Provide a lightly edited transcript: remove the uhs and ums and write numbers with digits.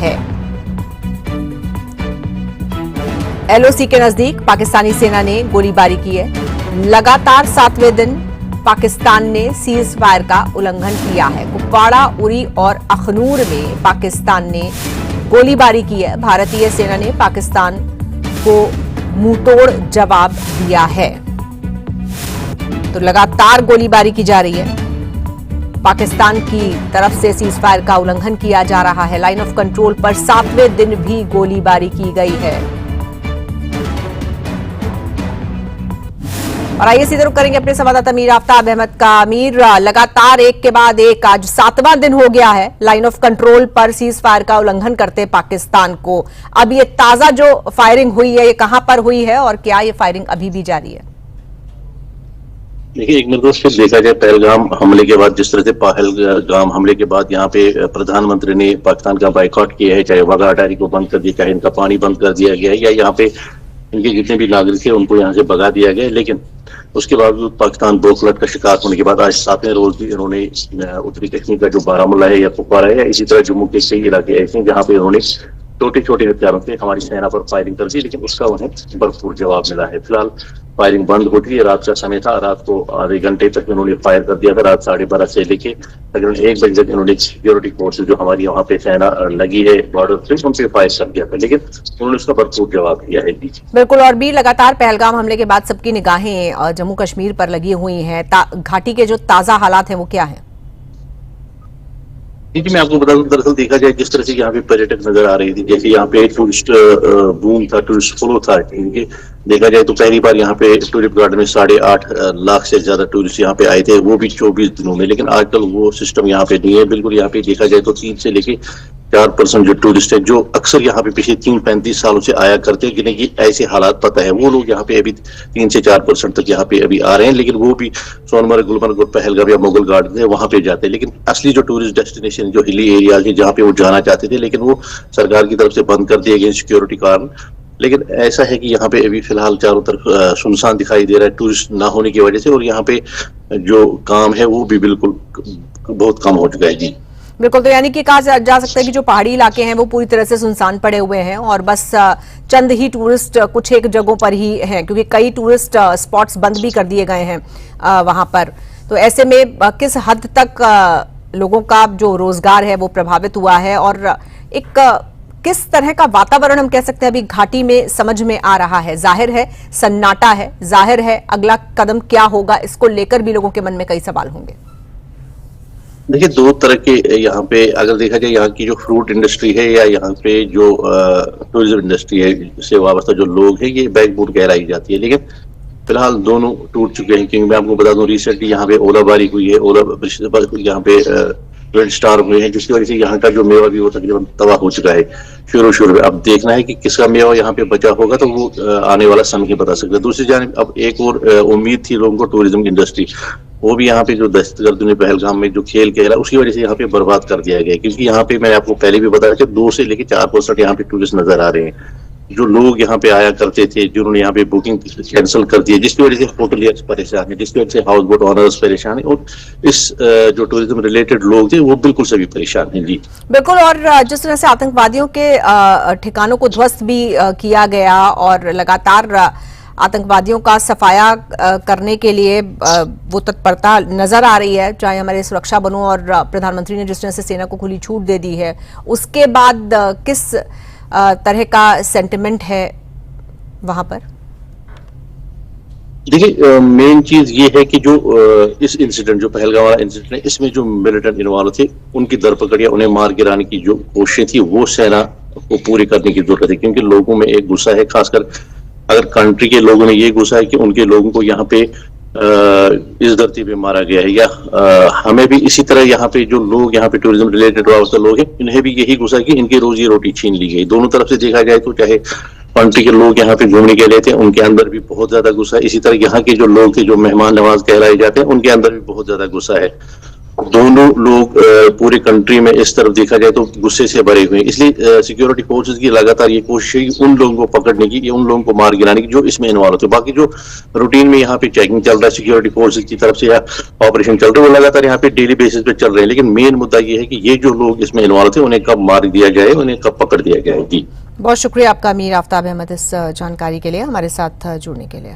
है। LOC के नजदीक पाकिस्तानी सेना ने गोलीबारी की है। लगातार 7वें दिन पाकिस्तान ने सीज फायर का उल्लंघन किया है। कुपवाड़ा, उरी और अखनूर में पाकिस्तान ने गोलीबारी की है। भारतीय सेना ने पाकिस्तान को मुंहतोड़ जवाब दिया है। तो लगातार गोलीबारी की जा रही है। पाकिस्तान की तरफ से सीज फायर का उल्लंघन किया जा रहा है। लाइन ऑफ कंट्रोल पर 7वें दिन भी गोलीबारी की गई है। और आइए सीधे रुख करेंगे अपने संवाददाता मीर आफ्ताब अहमद का। मीर, लगातार एक के बाद एक आज 7वां दिन हो गया है लाइन ऑफ कंट्रोल पर सीज फायर का उल्लंघन करते पाकिस्तान को। अब ये ताजा जो फायरिंग हुई है ये कहां पर हुई है और क्या ये फायरिंग अभी भी जारी है? देखिए, एक मिनट फिर देखा जाए पहलगाम हमले के बाद, जिस तरह से पहलगाम हमले के बाद यहाँ पे प्रधानमंत्री ने पाकिस्तान का बाइकआउट किया है, चाहे वाघा अटारी को बंद कर दिया, चाहे इनका पानी बंद कर दिया गया है, या यहाँ पे इनके जितने भी नागरिक थे उनको यहाँ से भगा दिया गया। लेकिन उसके बावजूद पाकिस्तान बोखलट का शिकार होने के बाद आज 7वें रोज भी इन्होंने उत्तरी कश्मीर का जो बारामूला है या कुपवाड़ा है, इसी तरह जम्मू के कई इलाके ऐसे हैं जहाँ पे इन्होंने छोटे छोटे हथियारों से हमारी सेना पर फायरिंग कर दी, लेकिन उसका उन्हें भरपूर जवाब मिला है। फिलहाल फायरिंग बंद हो चुकी है। रात का समय था, रात को आधे घंटे तक इन्होंने फायर कर दिया था। रात 12:30 से लेके तकरीबन 1 बजे तक इन्होंने सिक्योरिटी फोर्सेज जो हमारी वहाँ पे सेना लगी है बॉर्डर से, उन पे फायर कर दिया था, लेकिन उन्होंने उसका भरपूर जवाब दिया है। बिल्कुल। और भी लगातार पहलगाम हमले के बाद सबकी निगाहें जम्मू कश्मीर पर लगी हुई हैं। घाटी के जो ताजा हालात हैं वो क्या है? जी, मैं आपको बता दूं, दरअसल देखा जाए जिस तरह से यहाँ पे पर्यटक नजर आ रही थी, जैसे यहाँ पे टूरिस्ट बूम था, टूरिस्ट फ्लो था। देखा जाए तो पहली बार यहाँ पे टूरिस्ट गार्डन में 8.5 लाख से ज्यादा टूरिस्ट यहाँ पे आए थे, वो भी 24 दिनों में। लेकिन आजकल वो सिस्टम यहाँ पे नहीं है बिल्कुल। यहाँ पे देखा जाए तो 3 से लेके 4% जो टूरिस्ट है, जो अक्सर यहाँ पे पिछले 30-35 सालों से आया करते हैं, जिन्हें कि ऐसे हालात पता है, वो लोग यहाँ पे अभी 3 से 4% तक यहाँ पे अभी आ रहे हैं। लेकिन वो भी सोनमर्ग, गुलमर्ग और पहलगाम या मुगल गार्डन है वहां पे जाते हैं। लेकिन असली जो टूरिस्ट डेस्टिनेशन जो हिली एरियाज है जहाँ पे वो जाना चाहते थे, लेकिन वो सरकार की तरफ से बंद कर दिए गए सिक्योरिटी कारण। लेकिन ऐसा है कि यहाँ पे अभी फिलहाल चारों तरफ सुनसान दिखाई दे रहा है टूरिस्ट ना होने की वजह से, और यहाँ पे जो काम है वो भी बिल्कुल बहुत कम हो चुका है। जी बिल्कुल। तो यानी कि कहा जा सकता है कि जो पहाड़ी इलाके हैं वो पूरी तरह से सुनसान पड़े हुए हैं और बस चंद ही टूरिस्ट कुछ एक जगहों पर ही हैं, क्योंकि कई टूरिस्ट स्पॉट्स बंद भी कर दिए गए हैं वहां पर। तो ऐसे में किस हद तक लोगों का जो रोजगार है वो प्रभावित हुआ है और एक किस तरह का वातावरण हम कह सकते हैं अभी घाटी में समझ में आ रहा है? जाहिर है सन्नाटा है, जाहिर है अगला कदम क्या होगा, इसको लेकर भी लोगों के मन में कई सवाल होंगे। देखिए, 2 तरह के यहाँ पे अगर देखा जाए, यहाँ की जो फ्रूट इंडस्ट्री है या यहाँ पे जो टूरिज्म इंडस्ट्री है से वाबस्ता जो लोग हैं, ये बैकबोन कहलाई जाती है। लेकिन फिलहाल दोनों टूट चुके हैं, क्योंकि मैं आपको बता दूं रिसेंटली यहाँ पे ओलाबारी हुई है, यहाँ पे रेड स्टार हुए हैं, जिसकी वजह से यहाँ का जो मेवा भी वो तकरीबन तबाह हो चुका है शुरू में। अब देखना है कि किसका मेवा यहाँ पे बचा होगा, तो वो आने वाला समय ही बता सकता है। दूसरी जानिब अब एक और उम्मीद थी लोगों को, टूरिज्म इंडस्ट्री, वो भी यहाँ पे जो दहशतगर्द ने पहलगाम में जो खेल खेला उसकी वजह से यहाँ पे बर्बाद कर दिया गया। क्योंकि यहाँ पे मैंने आपको पहले भी बताया कि 2 से लेकर 4% यहाँ पे टूरिस्ट नजर आ रहे हैं। जो लोग यहाँ पे आया करते थे, जिन्होंने यहाँ पे बुकिंग कैंसिल कर दी है, जिसकी वजह से होटलियर्स परेशान है, जिसकी वजह से हाउस बोट ऑनर्स परेशान है, और इस जो टूरिज्म रिलेटेड लोग थे वो बिल्कुल सभी परेशान हैं। जी बिल्कुल। और जिस तरह से आतंकवादियों के ठिकानों को ध्वस्त भी किया गया और लगातार आतंकवादियों का सफाया करने के लिए वो तत्परता नजर आ रही है, चाहे हमारे सुरक्षा बलों और प्रधानमंत्री ने जिस तरह से सेना को खुली छूट दे दी है, उसके बाद किस तरह का सेंटिमेंट है वहां पर? देखिए, मेन चीज ये है कि जो इस इंसिडेंट, जो पहलगाम वाला इंसिडेंट है, इसमें जो मिलिटेंट इन्वॉल्व थे उनकी धरपकड़ या उन्हें मार गिराने की जो कोशिश थी वो सेना को पूरी करने की जरूरत है। क्योंकि लोगों में एक गुस्सा है, खासकर अगर कंट्री के लोगों ने ये गुस्सा है कि उनके लोगों को यहाँ पे इस धरती पे मारा गया है, या हमें भी इसी तरह यहाँ पे जो लोग यहाँ पे टूरिज्म रिलेटेड लोग हैं, इन्हें भी यही गुस्सा है कि इनकी रोजी रोटी छीन ली गई। दोनों तरफ से देखा जाए तो चाहे कंट्री के लोग यहाँ पे घूमने के लिए थे, उनके अंदर भी बहुत ज्यादा गुस्सा है। इसी तरह यहाँ के जो लोग थे, जो मेहमान नवाज कहलाए जाते हैं, उनके अंदर भी बहुत ज्यादा गुस्सा है। दोनों लोग पूरे कंट्री में इस तरफ देखा जाए तो गुस्से से भरे हुए हैं, इसलिए सिक्योरिटी फोर्सेस की लगातार ये कोशिश है कि उन लोगों को पकड़ने की, उन लोगों को मार गिराने की जो इसमें इन्वॉल्व होते हैं। बाकी जो रूटीन में यहाँ पे चेकिंग चल रहा है सिक्योरिटी फोर्सेस की तरफ से या ऑपरेशन चल रहे हैं, वो लगातार यहाँ पे डेली बेसिस पे चल रहे हैं, लेकिन मेन मुद्दा ये है कि ये जो लोग इसमें इन्वॉल्व थे उन्हें कब मार दिया जाए, उन्हें कब पकड़ दिया जाए। जी बहुत शुक्रिया आपका मीर आफ्ताब अहमद इस जानकारी के लिए, हमारे साथ जुड़ने के लिए।